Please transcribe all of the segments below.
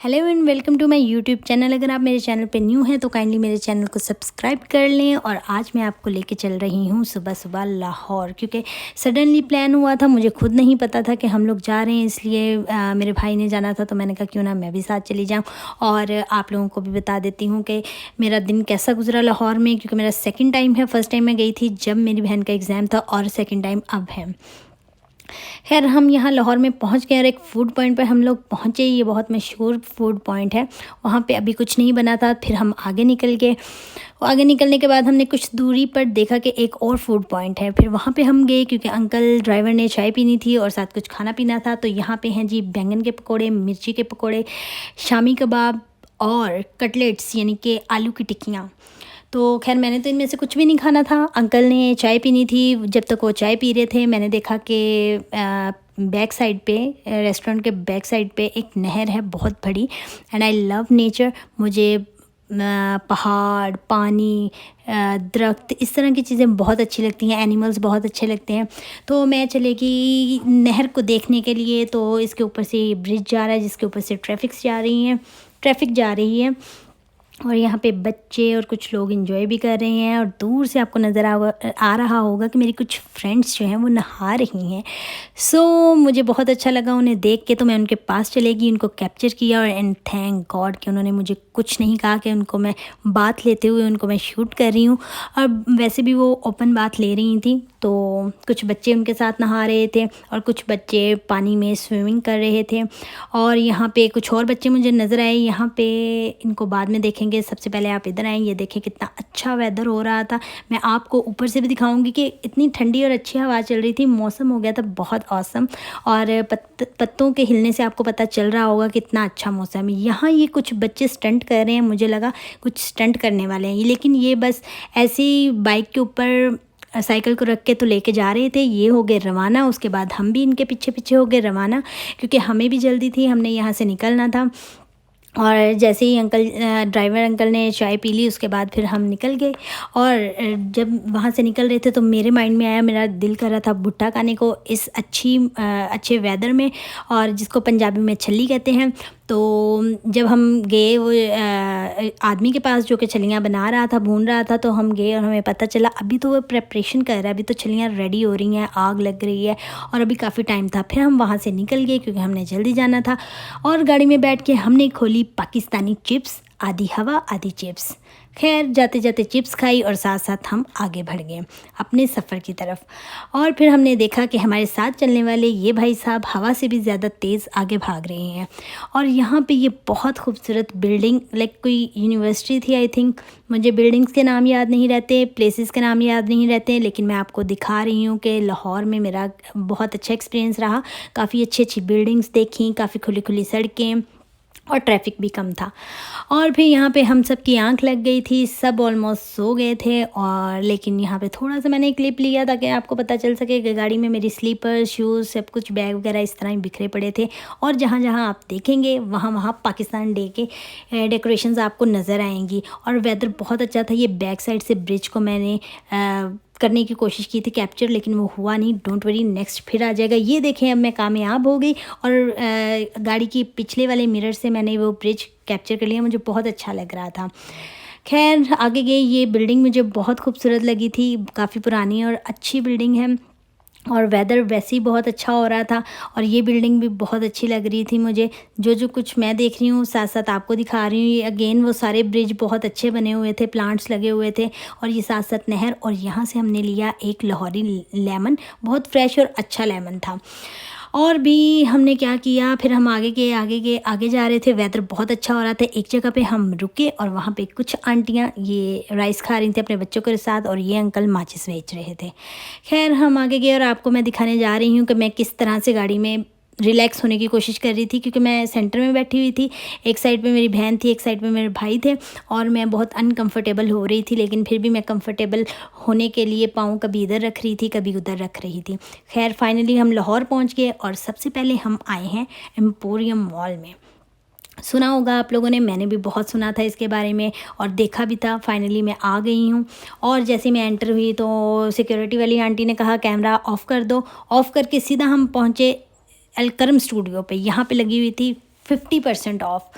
Hello and welcome to my YouTube channel. अगर आप मेरे चैनल पे न्यू हैं तो काइंडली मेरे चैनल को सब्सक्राइब कर लें। और आज मैं आपको लेके चल रही हूँ सुबह सुबह लाहौर, क्योंकि सडनली प्लान हुआ था। मुझे खुद नहीं पता था कि हम लोग जा रहे हैं, इसलिए मेरे भाई ने जाना था तो मैंने कहा क्यों ना मैं भी साथ चली जाऊँ। और आप लोगों को भी बता देती हूँ कि मेरा दिन कैसा गुजरा लाहौर में, क्योंकि मेरा सेकेंड टाइम है। फर्स्ट टाइम मैं गई थी जब मेरी बहन का एग्ज़ाम था और सेकेंड टाइम अब है। खैर हम यहाँ लाहौर में पहुँच गए और एक फ़ूड पॉइंट पर हम लोग पहुँचे। ये बहुत मशहूर फ़ूड पॉइंट है। वहाँ पे अभी कुछ नहीं बना था। फिर हम आगे निकल गए। आगे निकलने के बाद हमने कुछ दूरी पर देखा कि एक और फ़ूड पॉइंट है। फिर वहाँ पे हम गए क्योंकि अंकल ड्राइवर ने चाय पीनी थी और साथ कुछ खाना पीना था। तो यहाँ पे हैं जी बैंगन के पकोड़े, मिर्ची के पकोड़े, शामी कबाब और कटलेट्स यानी कि आलू की टिक्कियाँ। तो खैर मैंने तो इनमें से कुछ भी नहीं खाना था। अंकल ने चाय पीनी थी। जब तक वो चाय पी रहे थे मैंने देखा कि बैक साइड पे, रेस्टोरेंट के बैक साइड पे एक नहर है बहुत बड़ी। And I love nature. मुझे पहाड़, पानी, दरख्त, इस तरह की चीज़ें बहुत अच्छी लगती हैं। एनिमल्स बहुत अच्छे लगते हैं। तो मैं चलेगी नहर को देखने के लिए। तो इसके ऊपर से ब्रिज जा रहा है जिसके ऊपर से ट्रैफिक जा रही है। और यहाँ पे बच्चे और कुछ लोग एंजॉय भी कर रहे हैं। और दूर से आपको नज़र आ रहा होगा कि मेरी कुछ फ्रेंड्स जो हैं वो नहा रही हैं। सो मुझे बहुत अच्छा लगा उन्हें देख के। तो मैं उनके पास चले गई, उनको कैप्चर किया। और एंड थैंक गॉड कि उन्होंने मुझे कुछ नहीं कहा कि उनको मैं बात लेते हुए उनको मैं शूट कर रही हूँ। और वैसे भी वो ओपन बात ले रही थी। तो कुछ बच्चे उनके साथ नहा रहे थे और कुछ बच्चे पानी में स्विमिंग कर रहे थे। और यहाँ पे कुछ और बच्चे मुझे नज़र आए। यहाँ पे इनको बाद में देखेंगे। सबसे पहले आप इधर आएँ। ये देखें कितना अच्छा वेदर हो रहा था। मैं आपको ऊपर से भी दिखाऊंगी कि इतनी ठंडी और अच्छी हवा चल रही थी। मौसम हो गया था बहुत औसम। और पत्तों के हिलने से आपको पता चल रहा होगा कितना अच्छा मौसम है। यहाँ ये कुछ बच्चे स्टंट कर रहे हैं। मुझे लगा कुछ स्टंट करने वाले हैं, लेकिन ये बस ऐसी बाइक के ऊपर साइकिल को रख के तो लेके जा रहे थे। ये हो गए रवाना। उसके बाद हम भी इनके पीछे पीछे हो गए रवाना, क्योंकि हमें भी जल्दी थी, हमने यहाँ से निकलना था। और जैसे ही ड्राइवर अंकल ने चाय पी ली उसके बाद फिर हम निकल गए। और जब वहाँ से निकल रहे थे तो मेरे माइंड में आया, मेरा दिल कर रहा था भुट्टा खाने को इस अच्छे वेदर में, और जिसको पंजाबी में छल्ली कहते हैं। तो जब हम गए वो आदमी के पास जो कि छलियाँ बना रहा था, भून रहा था, तो हम गए और हमें पता चला अभी तो वो प्रेपरेशन कर रहा है, अभी तो छलियाँ रेडी हो रही हैं, आग लग रही है और अभी काफ़ी टाइम था। फिर हम वहाँ से निकल गए क्योंकि हमने जल्दी जाना था। और गाड़ी में बैठ के हमने खोली पाकिस्तानी चिप्स, आधी हवा आधी चिप्स। खैर जाते जाते चिप्स खाई और साथ साथ हम आगे बढ़ गए अपने सफ़र की तरफ। और फिर हमने देखा कि हमारे साथ चलने वाले ये भाई साहब हवा से भी ज़्यादा तेज़ आगे भाग रहे हैं। और यहाँ पे ये बहुत खूबसूरत बिल्डिंग, लाइक कोई यूनिवर्सिटी थी आई थिंक। मुझे बिल्डिंग्स के नाम याद नहीं रहते, प्लेसेस के नाम याद नहीं रहते, लेकिन मैं आपको दिखा रही हूँ कि लाहौर में मेरा बहुत अच्छा एक्सपीरियंस रहा। काफ़ी अच्छी अच्छी बिल्डिंग्स देखी, काफ़ी खुली खुली सड़कें और ट्रैफिक भी कम था। और फिर यहाँ पे हम सब की आंख लग गई थी, सब ऑलमोस्ट सो गए थे। और लेकिन यहाँ पे थोड़ा सा मैंने क्लिप लिया ताकि आपको पता चल सके कि गाड़ी में मेरी स्लीपर, शूज़, सब कुछ, बैग वगैरह इस तरह ही बिखरे पड़े थे। और जहाँ जहाँ आप देखेंगे वहाँ वहाँ पाकिस्तान डे के डेकोरेशंस आपको नज़र आएंगी। और वेदर बहुत अच्छा था। ये बैक साइड से ब्रिज को मैंने करने की कोशिश की थी कैप्चर, लेकिन वो हुआ नहीं। डोंट वरी, नेक्स्ट फिर आ जाएगा। ये देखें अब मैं कामयाब हो गई और गाड़ी की पिछले वाले मिरर से मैंने वो ब्रिज कैप्चर कर लिया। मुझे बहुत अच्छा लग रहा था। खैर आगे गई। ये बिल्डिंग मुझे बहुत खूबसूरत लगी थी। काफ़ी पुरानी और अच्छी बिल्डिंग है और वेदर वैसे ही बहुत अच्छा हो रहा था। और ये बिल्डिंग भी बहुत अच्छी लग रही थी मुझे। जो कुछ मैं देख रही हूँ साथ साथ आपको दिखा रही हूँ। ये अगेन वो सारे ब्रिज बहुत अच्छे बने हुए थे, प्लांट्स लगे हुए थे और ये साथ साथ नहर। और यहाँ से हमने लिया एक लाहौरी लेमन, बहुत फ्रेश और अच्छा लेमन था। और भी हमने क्या किया, फिर हम आगे जा रहे थे। वेदर बहुत अच्छा हो रहा था। एक जगह पे हम रुके और वहाँ पे कुछ आंटियाँ ये राइस खा रही थी अपने बच्चों के साथ और ये अंकल माचिस बेच रहे थे। खैर हम आगे गए और आपको मैं दिखाने जा रही हूँ कि मैं किस तरह से गाड़ी में रिलैक्स होने की कोशिश कर रही थी, क्योंकि मैं सेंटर में बैठी हुई थी। एक साइड पे मेरी बहन थी, एक साइड पे मेरे भाई थे और मैं बहुत अनकंफर्टेबल हो रही थी, लेकिन फिर भी मैं कंफर्टेबल होने के लिए पाँव कभी इधर रख रही थी, कभी उधर रख रही थी। खैर फाइनली हम लाहौर पहुंच गए और सबसे पहले हम आए हैं एम्पोरियम मॉल में। सुना होगा आप लोगों ने, मैंने भी बहुत सुना था इसके बारे में और देखा भी था। फाइनली मैं आ गई हूँ। और जैसे मैं एंटर हुई तो सिक्योरिटी वाली आंटी ने कहा कैमरा ऑफ़ कर दो। ऑफ़ करके सीधा हम पहुँचे अलकरम स्टूडियो पे। यहाँ पे लगी हुई थी 50% ऑफ।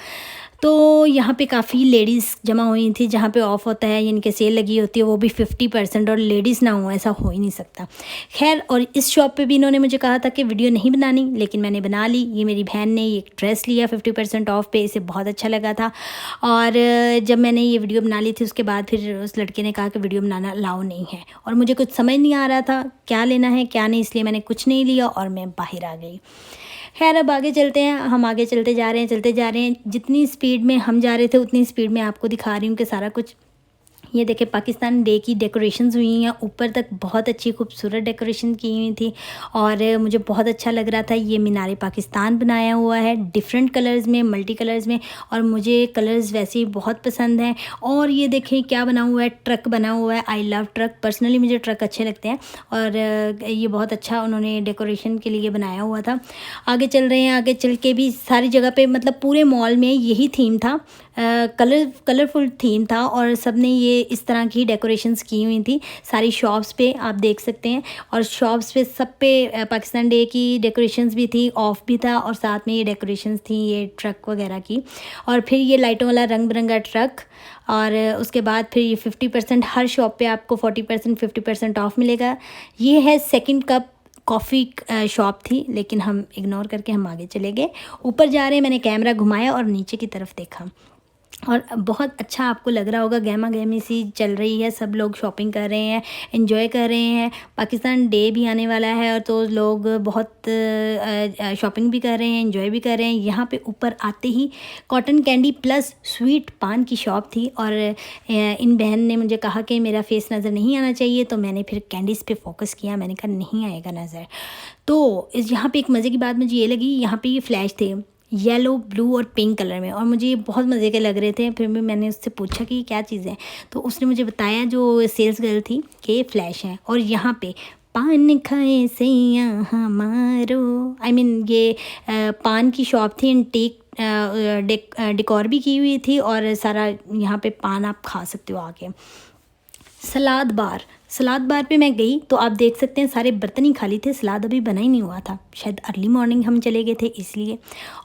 तो यहाँ पे काफ़ी लेडीज़ जमा हुई थी, जहाँ पे ऑफ़ होता है यानी कि सेल लगी होती है वो भी 50%, और लेडीज़ ना हो ऐसा हो ही नहीं सकता। खैर, और इस शॉप पे भी इन्होंने मुझे कहा था कि वीडियो नहीं बनानी, लेकिन मैंने बना ली। ये मेरी बहन ने ये ड्रेस लिया 50% ऑफ पे, इसे बहुत अच्छा लगा था। और जब मैंने ये वीडियो बना ली थी उसके बाद फिर उस लड़के ने कहा कि वीडियो बनाना अलाउ नहीं है, और मुझे कुछ समझ नहीं आ रहा था क्या लेना है क्या नहीं, इसलिए मैंने कुछ नहीं लिया और मैं बाहर आ गई। खैर, अब आगे चलते हैं। हम आगे चलते जा रहे हैं। जितनी स्पीड में हम जा रहे थे उतनी स्पीड में आपको दिखा रही हूँ कि सारा कुछ। ये देखिए, पाकिस्तान डे की डेकोरेशंस हुई हैं, ऊपर तक बहुत अच्छी खूबसूरत डेकोरेशन की हुई थी और मुझे बहुत अच्छा लग रहा था। ये मीनार पाकिस्तान बनाया हुआ है डिफरेंट कलर्स में, मल्टी कलर्स में, और मुझे कलर्स वैसे ही बहुत पसंद हैं। और ये देखें क्या बना हुआ है, ट्रक बना हुआ है। आई लव ट्रक, पर्सनली मुझे ट्रक अच्छे लगते हैं, और ये बहुत अच्छा उन्होंने डेकोरेशन के लिए बनाया हुआ था। आगे चल रहे हैं। आगे चल के भी सारी जगह पे, मतलब पूरे मॉल में यही थीम था, कलरफुल थीम था, और सब ने ये इस तरह की डेकोरेशंस की हुई थी सारी शॉप्स पे, आप देख सकते हैं। और शॉप्स पे सब पे पाकिस्तान डे की डेकोरेशंस भी थी, ऑफ भी था, और साथ में ये डेकोरेशंस थी ये ट्रक वगैरह की। और फिर ये लाइटों वाला रंग बिरंगा ट्रक, और उसके बाद फिर ये 50%, हर शॉप पे आपको 40% 50% ऑफ मिलेगा। ये है सेकंड कप कॉफ़ी शॉप थी, लेकिन हम इग्नोर करके हम आगे चले गए। ऊपर जा रहे हैं, मैंने कैमरा घुमाया और नीचे की तरफ देखा, और बहुत अच्छा आपको लग रहा होगा, गहमा गहमी सी चल रही है, सब लोग शॉपिंग कर रहे हैं, एंजॉय कर रहे हैं। पाकिस्तान डे भी आने वाला है, और तो लोग बहुत शॉपिंग भी कर रहे हैं, एंजॉय भी कर रहे हैं। यहाँ पे ऊपर आते ही कॉटन कैंडी प्लस स्वीट पान की शॉप थी, और इन बहन ने मुझे कहा कि मेरा फेस नज़र नहीं आना चाहिए, तो मैंने फिर कैंडीज़ पे फोकस किया। मैंने कहा नहीं आएगा नज़र। तो इस यहाँ पे एक मज़े की बात मुझे ये लगी, यहाँ पे ये फ्लैश थे येलो, ब्लू और पिंक कलर में, और मुझे ये बहुत मज़े के लग रहे थे। फिर भी मैंने उससे पूछा कि क्या चीज़ है, तो उसने मुझे बताया, जो सेल्स गर्ल थी, कि ये फ्लैश है। और यहाँ पे पान खाए सैया हमारो, आई मीन ये पान की शॉप थी, एंटीक डेकोर भी की हुई थी, और सारा यहाँ पे पान आप खा सकते हो आके। सलाद बार पे मैं गई तो आप देख सकते हैं सारे बर्तन ही खाली थे, सलाद अभी बना ही नहीं हुआ था, शायद अर्ली मॉर्निंग हम चले गए थे इसलिए।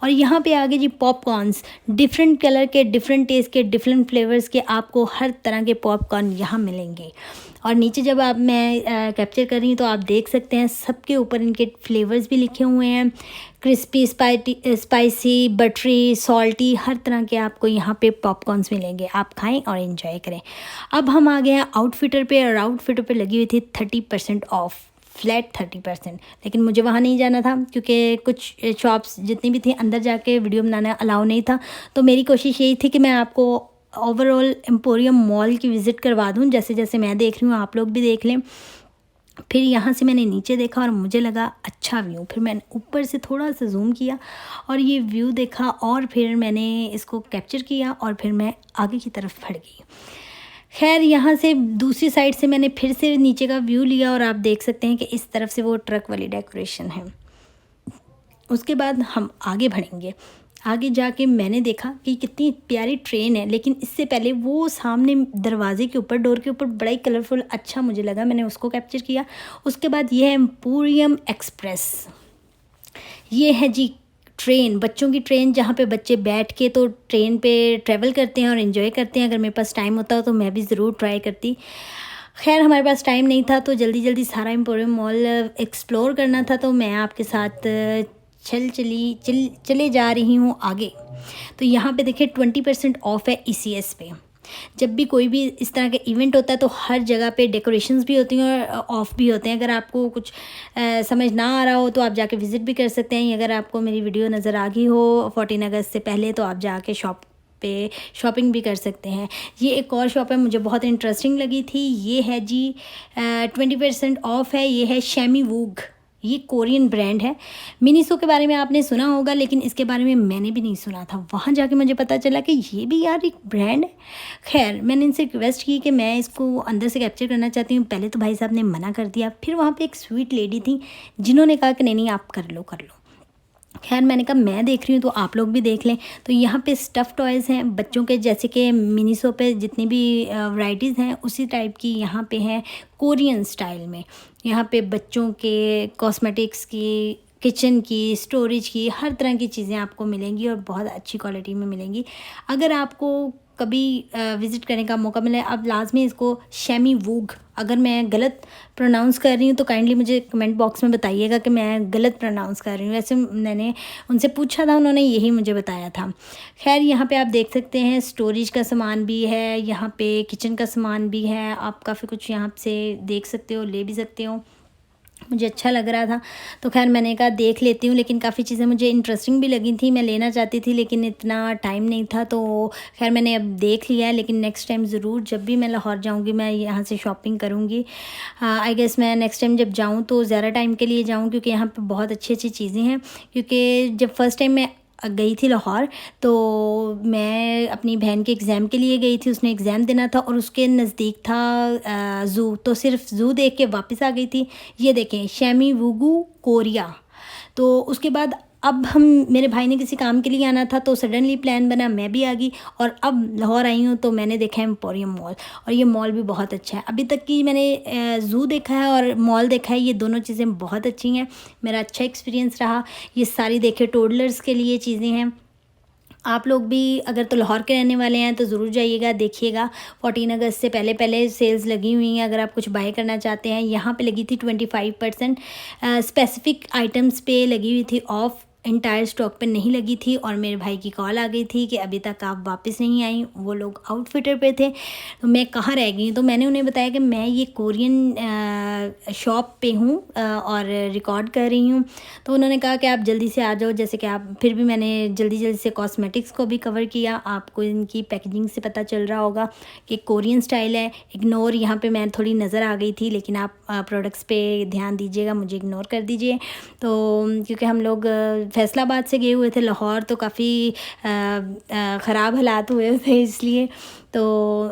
और यहाँ पे आगे जी पॉपकॉर्न्स, डिफरेंट कलर के, डिफरेंट टेस्ट के, डिफरेंट फ्लेवर्स के, आपको हर तरह के पॉपकॉर्न यहाँ मिलेंगे। और नीचे जब आप मैं कैप्चर कर रही हूँ तो आप देख सकते हैं सबके ऊपर इनके फ्लेवर्स भी लिखे हुए हैं, क्रिस्पी, स्पाइसी, बटरी, सॉल्टी, हर तरह के आपको यहाँ पे पॉपकॉर्न्स मिलेंगे। आप खाएं और एंजॉय करें। अब हम आ गए हैं आउटफिटर पे, और आउटफिटर पे लगी हुई थी 30% ऑफ, फ्लैट 30%। लेकिन मुझे वहाँ नहीं जाना था क्योंकि कुछ शॉप्स जितनी भी थी अंदर जाके वीडियो बनाना अलाउ नहीं था। तो मेरी कोशिश यही थी कि मैं आपको ओवरऑल एम्पोरियम मॉल की विज़िट करवा दूं, जैसे जैसे मैं देख रही हूँ आप लोग भी देख लें। फिर यहाँ से मैंने नीचे देखा और मुझे लगा अच्छा व्यू, फिर मैंने ऊपर से थोड़ा सा जूम किया और ये व्यू देखा, और फिर मैंने इसको कैप्चर किया, और फिर मैं आगे की तरफ बढ़ गई। खैर, यहाँ से दूसरी साइड से मैंने फिर से नीचे का व्यू लिया, और आप देख सकते हैं कि इस तरफ से वो ट्रक वाली डेकोरेशन है। उसके बाद हम आगे बढ़ेंगे। आगे जाके मैंने देखा कि कितनी प्यारी ट्रेन है, लेकिन इससे पहले वो सामने दरवाजे के ऊपर, डोर के ऊपर बड़ा ही कलरफुल अच्छा मुझे लगा, मैंने उसको कैप्चर किया। उसके बाद ये है एम्पोरियम एक्सप्रेस। ये है जी ट्रेन, बच्चों की ट्रेन, जहाँ पे बच्चे बैठ के तो ट्रेन पे ट्रैवल करते हैं और एंजॉय करते हैं। अगर मेरे पास टाइम होता तो मैं भी ज़रूर ट्राई करती। खैर, हमारे पास टाइम नहीं था तो जल्दी जल्दी सारा एम्पोरियम मॉल एक्सप्लोर करना था, तो मैं आपके साथ चले जा रही हूँ आगे। तो यहाँ पे देखिए 20% ऑफ है ECS पे। जब भी कोई भी इस तरह का इवेंट होता है तो हर जगह पे डेकोरेशंस भी होती हैं और ऑफ़ भी होते हैं। अगर आपको कुछ समझ ना आ रहा हो तो आप जाके विज़िट भी कर सकते हैं। अगर आपको मेरी वीडियो नज़र आ गई हो 14 अगस्त से पहले तो आप जाके शॉप पे शॉपिंग भी कर सकते हैं। ये एक और शॉप है, मुझे बहुत इंटरेस्टिंग लगी थी। ये है जी 20% ऑफ है। ये है शैमी वूग, ये कोरियन ब्रांड है। मिनीसो के बारे में आपने सुना होगा, लेकिन इसके बारे में मैंने भी नहीं सुना था। वहाँ जाके मुझे पता चला कि ये भी यार एक ब्रांड है। खैर, मैंने इनसे रिक्वेस्ट की कि मैं इसको अंदर से कैप्चर करना चाहती हूँ। पहले तो भाई साहब ने मना कर दिया, फिर वहाँ पे एक स्वीट लेडी थी जिन्होंने कहा कि नहीं आप कर लो। खैर, मैंने कहा मैं देख रही हूँ तो आप लोग भी देख लें। तो यहाँ पे स्टफ़ टॉयज़ हैं बच्चों के, जैसे कि मिनीसो पे जितनी भी वैराइटीज़ हैं उसी टाइप की यहाँ पे हैं कोरियन स्टाइल में। यहाँ पे बच्चों के कॉस्मेटिक्स की किचन की, स्टोरेज की, हर तरह की चीज़ें आपको मिलेंगी और बहुत अच्छी क्वालिटी में मिलेंगी। अगर आपको कभी विज़िट करने का मौका मिले, आप लाज़मी इसको शैमी वूग, अगर मैं गलत प्रोनाउंस कर रही हूँ तो काइंडली मुझे कमेंट बॉक्स में बताइएगा कि मैं गलत प्रोनाउंस कर रही हूँ। वैसे मैंने उनसे पूछा था, उन्होंने यही मुझे बताया था। खैर यहाँ पे आप देख सकते हैं स्टोरेज का सामान भी है, यहाँ पे किचन का सामान भी है। आप काफ़ी कुछ यहाँ से देख सकते हो, ले भी सकते हो। मुझे अच्छा लग रहा था तो खैर मैंने कहा देख लेती हूँ, लेकिन काफ़ी चीज़ें मुझे इंटरेस्टिंग भी लगी थी, मैं लेना चाहती थी लेकिन इतना टाइम नहीं था, तो खैर मैंने अब देख लिया है। लेकिन नेक्स्ट टाइम ज़रूर जब भी मैं लाहौर जाऊँगी मैं यहाँ से शॉपिंग करूँगी। आई गेस मैं नेक्स्ट टाइम जब जाऊँ तो ज़्यादा टाइम के लिए जाऊँ, क्योंकि यहाँ पे बहुत अच्छी अच्छी चीज़ें हैं। क्योंकि जब फर्स्ट टाइम मैं गई थी लाहौर तो मैं अपनी बहन के एग्ज़ाम के लिए गई थी, उसने एग्ज़ाम देना था और उसके नज़दीक था ज़ू, तो सिर्फ ज़ू देख के वापस आ गई थी। ये देखें शैमी वुगू कोरिया। तो उसके बाद अब हम, मेरे भाई ने किसी काम के लिए आना था तो सडनली प्लान बना, मैं भी आ गई और अब लाहौर आई हूँ तो मैंने देखा है एम्पोरियम मॉल, और ये मॉल भी बहुत अच्छा है। अभी तक की मैंने ज़ू देखा है और मॉल देखा है, ये दोनों चीज़ें बहुत अच्छी हैं, मेरा अच्छा एक्सपीरियंस रहा। ये सारी देखे टोडलर्स के लिए चीज़ें हैं। आप लोग भी अगर तो लाहौर के रहने वाले हैं तो ज़रूर जाइएगा, देखिएगा। 14 अगस्त से पहले पहले सेल्स लगी हुई हैं, अगर आप कुछ बाय करना चाहते हैं। यहाँ पे लगी थी 25%, स्पेसिफ़िक आइटम्स पे लगी हुई थी ऑफ़, एंटायर स्टॉक पे नहीं लगी थी। और मेरे भाई की कॉल आ गई थी कि अभी तक आप वापस नहीं आई, वो लोग आउटफिटर पे थे, तो मैं कहाँ रह गई। तो मैंने उन्हें बताया कि मैं ये कोरियन शॉप पे हूँ और रिकॉर्ड कर रही हूँ। तो उन्होंने कहा कि आप जल्दी से आ जाओ, जैसे कि आप, फिर भी मैंने जल्दी जल्दी से कॉस्मेटिक्स को भी कवर किया। आपको इनकी पैकेजिंग से पता चल रहा होगा कि कोरियन स्टाइल है। इग्नोर, यहाँ पे मैं थोड़ी नज़र आ गई थी, लेकिन आप प्रोडक्ट्स पे ध्यान दीजिएगा, मुझे इग्नोर कर दीजिए। तो क्योंकि हम लोग फैसलाबाद से गए हुए थे लाहौर, तो काफ़ी ख़राब हालात हुए थे इसलिए। तो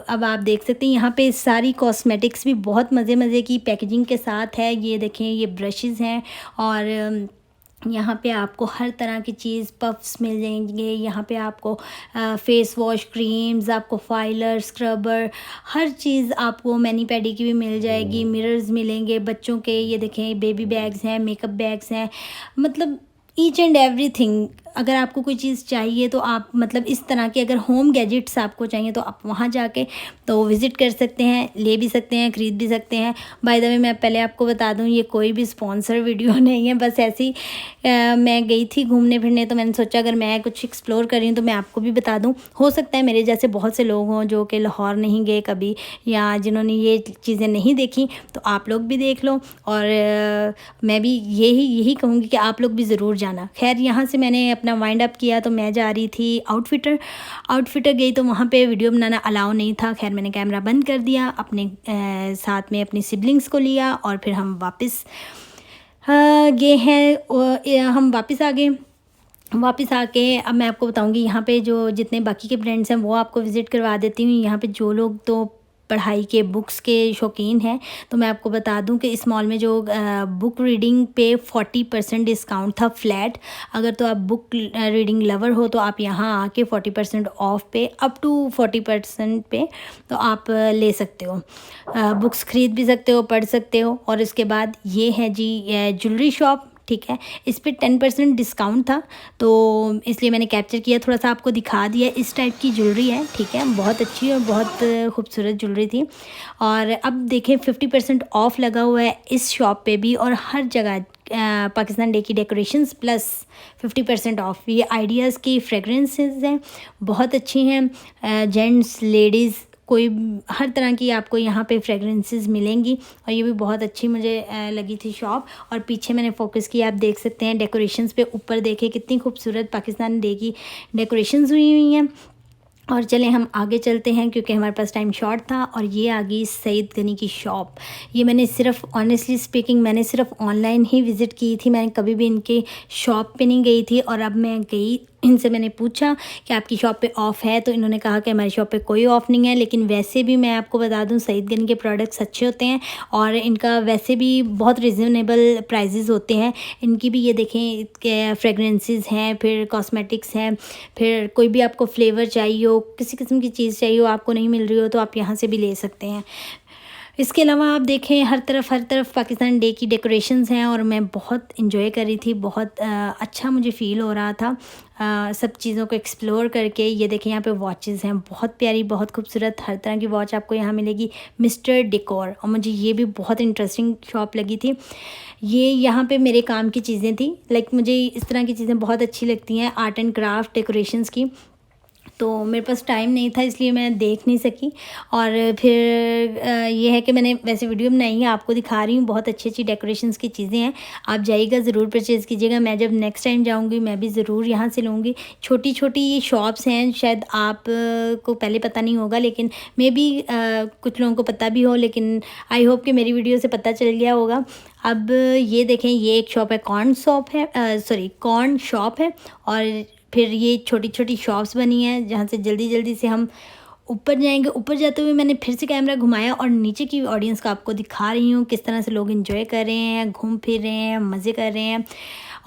अब आप देख सकते हैं यहाँ पे सारी कॉस्मेटिक्स भी बहुत मज़े मज़े की पैकेजिंग के साथ है। ये देखें, ये ब्रशेज़ हैं और यहाँ पे आपको हर तरह की चीज़, पफ्स मिल जाएंगे। यहाँ पे आपको फेस वॉश, क्रीम्स, आपको फाइलर, स्क्रबर, हर चीज़ आपको मैनी पैडी की भी मिल जाएगी। मिरर्स मिलेंगे बच्चों के, ये देखें बेबी बैग्स हैं, मेकअप बैग्स हैं, मतलब ईच एंड एवरीथिंग। अगर आपको कोई चीज़ चाहिए तो आप, मतलब इस तरह के अगर होम गैजेट्स आपको चाहिए तो आप वहाँ जाके तो विज़िट कर सकते हैं, ले भी सकते हैं, ख़रीद भी सकते हैं। बाय द वे मैं पहले आपको बता दूँ, ये कोई भी स्पॉन्सर वीडियो नहीं है, बस ऐसे ही मैं गई थी घूमने फिरने, तो मैंने सोचा अगर मैं कुछ एक्सप्लोर कर रही हूँ तो मैं आपको भी बता दूँ। हो सकता है मेरे जैसे बहुत से लोग हों जो कि लाहौर नहीं गए कभी, या जिन्होंने ये चीज़ें नहीं देखी, तो आप लोग भी देख लो। और मैं भी यही कहूँगी कि आप लोग भी ज़रूर जाना। खैर यहाँ से मैंने अपना वाइंड अप किया तो मैं जा रही थी आउटफिटर गई, तो वहाँ पे वीडियो बनाना अलाउ नहीं था। खैर मैंने कैमरा बंद कर दिया, अपने साथ में अपनी सिबलिंग्स को लिया और फिर हम वापस गए हैं। हम वापस आ गए। वापस आके अब मैं आपको बताऊंगी यहाँ पे जो जितने बाकी के फ्रेंड्स हैं वो आपको विज़िट करवा देती हूँ। यहाँ पे जो लोग तो पढ़ाई के, बुक्स के शौकीन हैं, तो मैं आपको बता दूं कि इस मॉल में जो बुक रीडिंग पे 40% डिस्काउंट था फ्लैट। अगर तो आप बुक रीडिंग लवर हो तो आप यहाँ आके 40% ऑफ पे, अप टू 40% पे तो आप ले सकते हो, बुक्स ख़रीद भी सकते हो, पढ़ सकते हो। और इसके बाद ये है जी ज्वेलरी शॉप, ठीक है, इस पर 10% डिस्काउंट था, तो इसलिए मैंने कैप्चर किया, थोड़ा सा आपको दिखा दिया। इस टाइप की ज्वेलरी है, ठीक है, बहुत अच्छी और बहुत खूबसूरत ज्वेलरी थी। और अब देखें 50% ऑफ़ लगा हुआ है इस शॉप पे भी, और हर जगह पाकिस्तान डे की डेकोरेशंस प्लस 50% ऑफ़। ये आइडियाज़ की फ्रेगरेंसेस हैं, बहुत अच्छी हैं, जेंट्स, लेडीज़, कोई हर तरह की आपको यहाँ पे फ्रेगरेंसेस मिलेंगी। और ये भी बहुत अच्छी मुझे लगी थी शॉप। और पीछे मैंने फोकस किया, आप देख सकते हैं डेकोरेशंस पे, ऊपर देखें कितनी खूबसूरत पाकिस्तान डे की डेकोरेशंस हुई हैं। और चलें हम आगे चलते हैं क्योंकि हमारे पास टाइम शॉर्ट था। और ये आ गई सईद गनी की शॉप। ये मैंने सिर्फ, ऑनेस्टली स्पीकिंग, मैंने सिर्फ ऑनलाइन ही विज़िट की थी, मैंने कभी भी इनके शॉप पे नहीं गई थी। और अब मैं गई, इनसे मैंने पूछा कि आपकी शॉप पे ऑफ़ है, तो इन्होंने कहा कि हमारी शॉप पे कोई ऑफ़ नहीं है। लेकिन वैसे भी मैं आपको बता दूं, सईद गनी के प्रोडक्ट्स अच्छे होते हैं और इनका वैसे भी बहुत रिजनेबल प्राइजेज़ होते हैं। इनकी भी ये देखें फ्रेगरेंसेस हैं, फिर कॉस्मेटिक्स हैं, फिर कोई भी आपको फ्लेवर चाहिए हो, किसी किस्म की चीज़ चाहिए हो, आपको नहीं मिल रही हो, तो आप यहाँ से भी ले सकते हैं। इसके अलावा आप देखें हर तरफ पाकिस्तान डे की डेकोरेशंस हैं और मैं बहुत इंजॉय कर रही थी। बहुत अच्छा मुझे फ़ील हो रहा था सब चीज़ों को एक्सप्लोर करके। ये देखें यहाँ पे वॉचेस हैं, बहुत प्यारी, बहुत खूबसूरत, हर तरह की वॉच आपको यहाँ मिलेगी। मिस्टर डेकोर, और मुझे ये भी बहुत इंटरेस्टिंग शॉप लगी थी। ये यहाँ पे मेरे काम की चीज़ें थी, लाइक मुझे इस तरह की चीज़ें बहुत अच्छी लगती हैं, आर्ट एंड क्राफ्ट डेकोरेशंस की। तो मेरे पास टाइम नहीं था इसलिए मैं देख नहीं सकी। और फिर ये है कि मैंने वैसे वीडियो बनाई है, आपको दिखा रही हूँ। बहुत अच्छी अच्छी डेकोरेशंस की चीज़ें हैं, आप जाइएगा ज़रूर परचेज़ कीजिएगा। मैं जब नेक्स्ट टाइम जाऊँगी मैं भी ज़रूर यहाँ से लूँगी। छोटी छोटी ये शॉप्स हैं, शायद आप को पहले पता नहीं होगा, लेकिन मे बी कुछ लोगों को पता भी हो, लेकिन आई होप कि मेरी वीडियो से पता चल गया होगा। अब ये देखें, ये एक शॉप है, कॉर्न शॉप है, कॉर्न शॉप है। और फिर ये छोटी छोटी शॉप्स बनी हैं जहाँ से जल्दी जल्दी से हम ऊपर जाएंगे। ऊपर जाते हुए मैंने फिर से कैमरा घुमाया और नीचे की ऑडियंस को आपको दिखा रही हूँ किस तरह से लोग एंजॉय कर रहे हैं, घूम फिर रहे हैं, मज़े कर रहे हैं।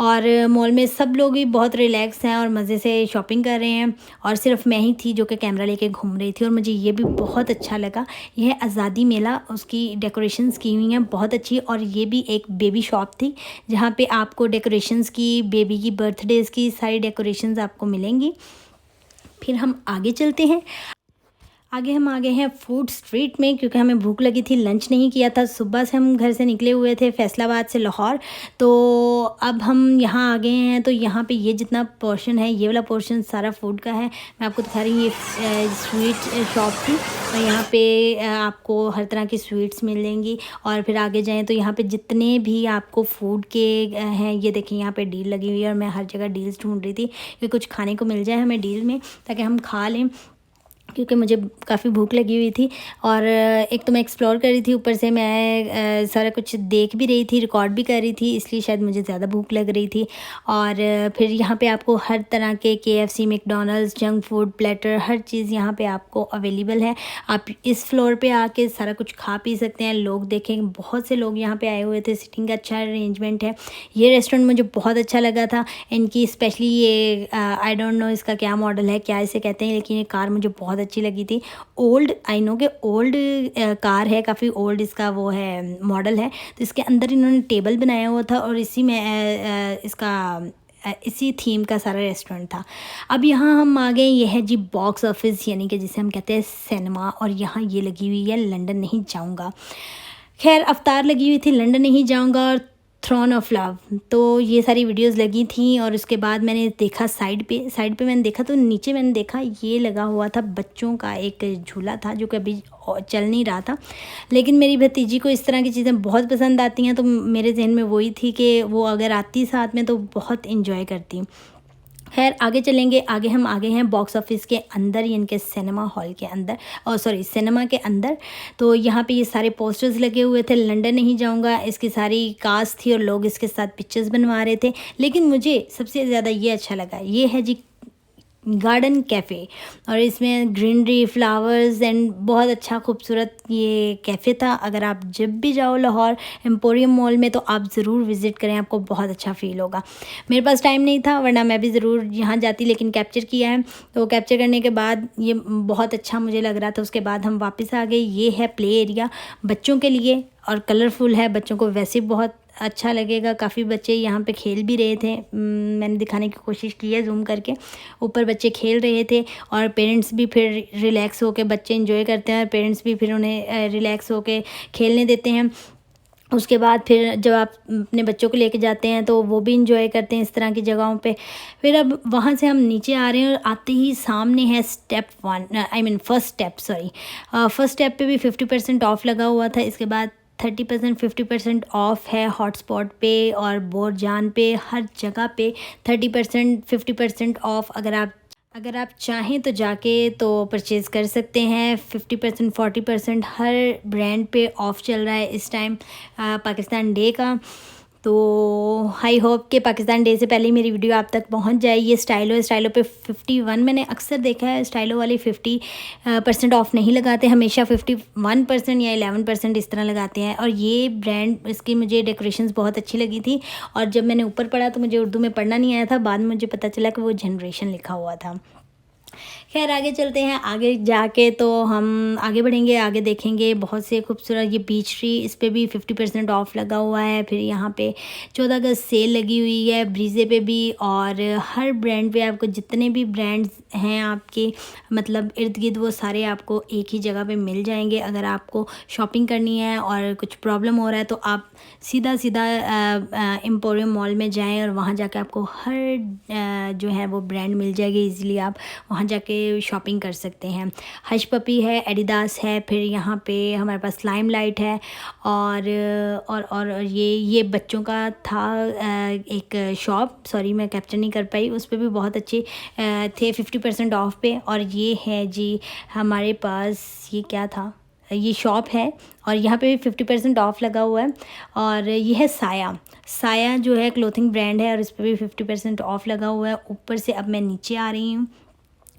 और मॉल में सब लोग ही बहुत रिलैक्स हैं और मज़े से शॉपिंग कर रहे हैं, और सिर्फ मैं ही थी जो कि कैमरा लेके घूम रही थी। और मुझे ये भी बहुत अच्छा लगा। यह आज़ादी मेला, उसकी डेकोरेशंस की हुई हैं बहुत अच्छी। और ये भी एक बेबी शॉप थी जहाँ पे आपको डेकोरेशंस की, बेबी की बर्थडेज़ की सारी डेकोरेशंस आपको मिलेंगी। फिर हम आगे चलते हैं। आगे हम आ गए हैं फूड स्ट्रीट में, क्योंकि हमें भूख लगी थी, लंच नहीं किया था। सुबह से हम घर से निकले हुए थे फैसलाबाद से लाहौर, तो अब हम यहाँ आ गए हैं। तो यहाँ पे ये जितना पोर्शन है, ये वाला पोर्शन सारा फूड का है। मैं आपको दिखा रही हूँ, ये स्वीट शॉप थी और यहाँ पे आपको हर तरह की स्वीट्स मिलेंगी। और फिर आगे जाएँ तो यहाँ पे जितने भी आपको फूड के हैं, ये देखिए यहाँ पे डील लगी हुई है। और मैं हर जगह डील्स ढूंढ रही थी कि कुछ खाने को मिल जाए हमें डील में, ताकि हम खा लें, क्योंकि मुझे काफ़ी भूख लगी हुई थी। और एक तो मैं एक्सप्लोर कर रही थी, ऊपर से मैं सारा कुछ देख भी रही थी, रिकॉर्ड भी कर रही थी, इसलिए शायद मुझे ज़्यादा भूख लग रही थी। और फिर यहाँ पे आपको हर तरह के KFC, McDonald's, junk food platter, हर चीज़ यहाँ पे आपको अवेलेबल है। आप इस फ्लोर पे आके सारा कुछ खा पी सकते हैं। लोग देखें, बहुत से लोग यहाँ पे आए हुए थे, सिटिंग का अच्छा अरेंजमेंट है। ये रेस्टोरेंट मुझे बहुत अच्छा लगा था। इनकी स्पेशली ये आई डोंट नो इसका क्या मॉडल है, क्या इसे कहते हैं, लेकिन ये कार मुझे बहुत अच्छी लगी थी। ओल्ड, आई नो के ओल्ड कार है, काफ़ी ओल्ड इसका वो है, मॉडल है। तो इसके अंदर इन्होंने टेबल बनाया हुआ था और इसी में इसी थीम का सारा रेस्टोरेंट था। अब यहाँ हम आ गए, ये है जी बॉक्स ऑफिस, यानी कि जिसे हम कहते हैं सिनेमा। और यहाँ ये लगी हुई है, लंदन नहीं जाऊँगा। खैर, अवतार लगी हुई थी, लंदन नहीं जाऊँगा, और थ्रोन ऑफ लव। तो ये सारी वीडियोस लगी थी। और उसके बाद मैंने देखा साइड पे मैंने देखा, तो नीचे मैंने देखा ये लगा हुआ था बच्चों का एक झूला था, जो कि अभी चल नहीं रहा था। लेकिन मेरी भतीजी को इस तरह की चीज़ें बहुत पसंद आती हैं, तो मेरे जहन में वही थी कि वो अगर आती साथ में तो बहुत इंजॉय करती। खैर, आगे चलेंगे। आगे हम आ गए हैं बॉक्स ऑफिस के अंदर, यानी कि सिनेमा हॉल के अंदर, और सॉरी सिनेमा के अंदर। तो यहाँ पे ये सारे पोस्टर्स लगे हुए थे, लंदन नहीं जाऊँगा, इसकी सारी कास्ट थी और लोग इसके साथ पिक्चर्स बनवा रहे थे। लेकिन मुझे सबसे ज़्यादा ये अच्छा लगा, ये है जी गार्डन कैफ़े। और इसमें ग्रीनरी, फ्लावर्स एंड बहुत अच्छा खूबसूरत ये कैफ़े था। अगर आप जब भी जाओ लाहौर एम्पोरियम मॉल में, तो आप ज़रूर विज़िट करें, आपको बहुत अच्छा फ़ील होगा। मेरे पास टाइम नहीं था, वरना मैं भी ज़रूर यहाँ जाती, लेकिन कैप्चर किया है। तो कैप्चर करने के बाद ये बहुत अच्छा मुझे लग रहा था। उसके बाद हम वापस आ गए। ये है प्ले एरिया बच्चों के लिए, और कलरफुल है, बच्चों को वैसे बहुत अच्छा लगेगा। काफ़ी बच्चे यहाँ पे खेल भी रहे थे, मैंने दिखाने की कोशिश की है जूम करके। ऊपर बच्चे खेल रहे थे, और पेरेंट्स भी फिर रिलैक्स होके, बच्चे एंजॉय करते हैं और पेरेंट्स भी फिर उन्हें रिलैक्स होके खेलने देते हैं। उसके बाद फिर जब आप अपने बच्चों को लेके जाते हैं तो वो भी इंजॉय करते हैं इस तरह की जगहों पे। फिर अब वहाँ से हम नीचे आ रहे हैं, और आते ही सामने है step 1, I mean first step, sorry first step पे भी 50% ऑफ लगा हुआ था। इसके बाद 30% 50% ऑफ है हॉटस्पॉट पे और बोरजान पे, हर जगह पे 30% 50% ऑफ। अगर आप चाहें तो जाके तो परचेज़ कर सकते हैं। 50% 40% हर ब्रांड पे ऑफ़ चल रहा है इस टाइम पाकिस्तान डे का। तो आई होप कि पाकिस्तान डे से पहले ही मेरी वीडियो आप तक पहुंच जाए। ये स्टाइलो पे 51, मैंने अक्सर देखा है स्टाइलो वाले 50% ऑफ़ नहीं लगाते, हमेशा 51% या 11% इस तरह लगाते हैं। और ये ब्रांड, इसकी मुझे डेकोरेशंस बहुत अच्छी लगी थी। और जब मैंने ऊपर पढ़ा तो मुझे उर्दू में पढ़ना नहीं आया था, बाद में मुझे पता चला कि वो जनरेशन लिखा हुआ था। खैर आगे चलते हैं, आगे जाके तो हम आगे बढ़ेंगे, आगे देखेंगे बहुत से खूबसूरत ये पीच ट्री, इस पे भी 50% ऑफ लगा हुआ है। फिर यहाँ पे 14 अगस्त सेल लगी हुई है ब्रीजे पे भी, और हर ब्रांड पे आपको जितने भी ब्रांड्स हैं आपके मतलब इर्द गिर्द वो सारे आपको एक ही जगह पे मिल जाएंगे। अगर आपको शॉपिंग करनी है और कुछ प्रॉब्लम हो रहा है तो आप सीधा सीधा एम्पोरियम मॉल में जाएं और वहाँ जाके आपको हर जो है वो ब्रांड मिल जाएगी। इजीली आप वहाँ जाके शॉपिंग कर सकते हैं। हश पपी है, एडिडास है, फिर यहाँ पे हमारे पास लाइमलाइट है, और ये बच्चों का था एक शॉप, सॉरी मैं कैप्चर नहीं कर पाई, उस पर भी बहुत अच्छे थे 50% ऑफ पे। और ये है जी हमारे पास, ये क्या था, ये शॉप है और यहाँ पे भी 50% ऑफ लगा हुआ है। और ये है साया, साया जो है क्लोथिंग ब्रांड है और इस पर भी 50% ऑफ लगा हुआ है। ऊपर से अब मैं नीचे आ रही हूँ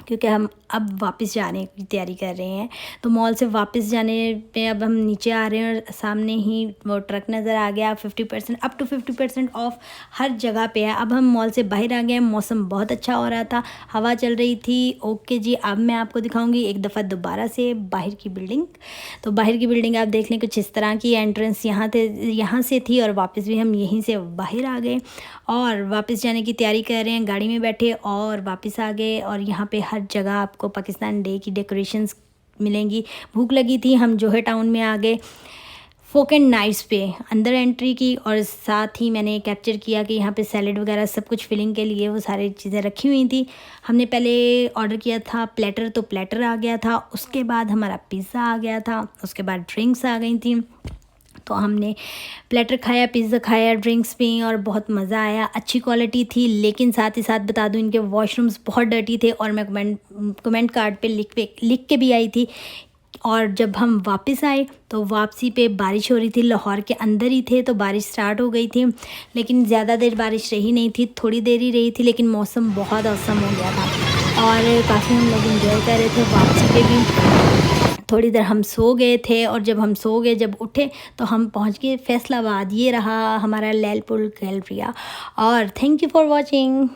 क्योंकि हम अब वापस जाने की तैयारी कर रहे हैं, तो मॉल से वापस जाने पे अब हम नीचे आ रहे हैं और सामने ही वो ट्रक नज़र आ गया। 50% अप टू 50% ऑफ हर जगह पे है। अब हम मॉल से बाहर आ गए, मौसम बहुत अच्छा हो रहा था, हवा चल रही थी। ओके जी, अब मैं आपको दिखाऊंगी एक दफ़ा दोबारा से बाहर की बिल्डिंग। तो बाहर की बिल्डिंग आप देख लें कुछ इस तरह की, एंट्रेंस यहाँ से थी और वापस भी हम यहीं से बाहर आ गए और वापस जाने की तैयारी कर रहे हैं। गाड़ी में बैठे और वापस आ गए और यहाँ पे हर जगह आपको पाकिस्तान डे की डेकोरेशंस मिलेंगी। भूख लगी थी, हम जोहे टाउन में आ गए, फोक एंड नाइफ्स पे अंदर एंट्री की और साथ ही मैंने कैप्चर किया कि यहाँ पे सैलेड वगैरह सब कुछ फिलिंग के लिए वो सारी चीज़ें रखी हुई थी। हमने पहले ऑर्डर किया था प्लेटर, तो प्लेटर आ गया था, उसके बाद हमारा पिज़्ज़ा आ गया था, उसके बाद ड्रिंक्स आ गई थी। तो हमने प्लेटर खाया, पिज़्ज़ा खाया, ड्रिंक्स पी और बहुत मज़ा आया। अच्छी क्वालिटी थी, लेकिन साथ ही साथ बता दूं इनके वॉशरूम्स बहुत डर्टी थे और मैं कमेंट कार्ड पे लिख के भी आई थी। और जब हम वापस आए तो वापसी पे बारिश हो रही थी, लाहौर के अंदर ही थे तो बारिश स्टार्ट हो गई थी, लेकिन ज़्यादा देर बारिश रही नहीं थी, थोड़ी देर ही रही थी, लेकिन मौसम बहुत औसम हो गया था और काफ़ी हम लोग इंजॉय कर रहे थे। वापसी पे भी थोड़ी देर हम सो गए थे और जब हम सो गए, जब उठे तो हम पहुंच गए फैसलाबाद। ये रहा हमारा लैलपुर गैलरिया और थैंक यू फॉर वॉचिंग।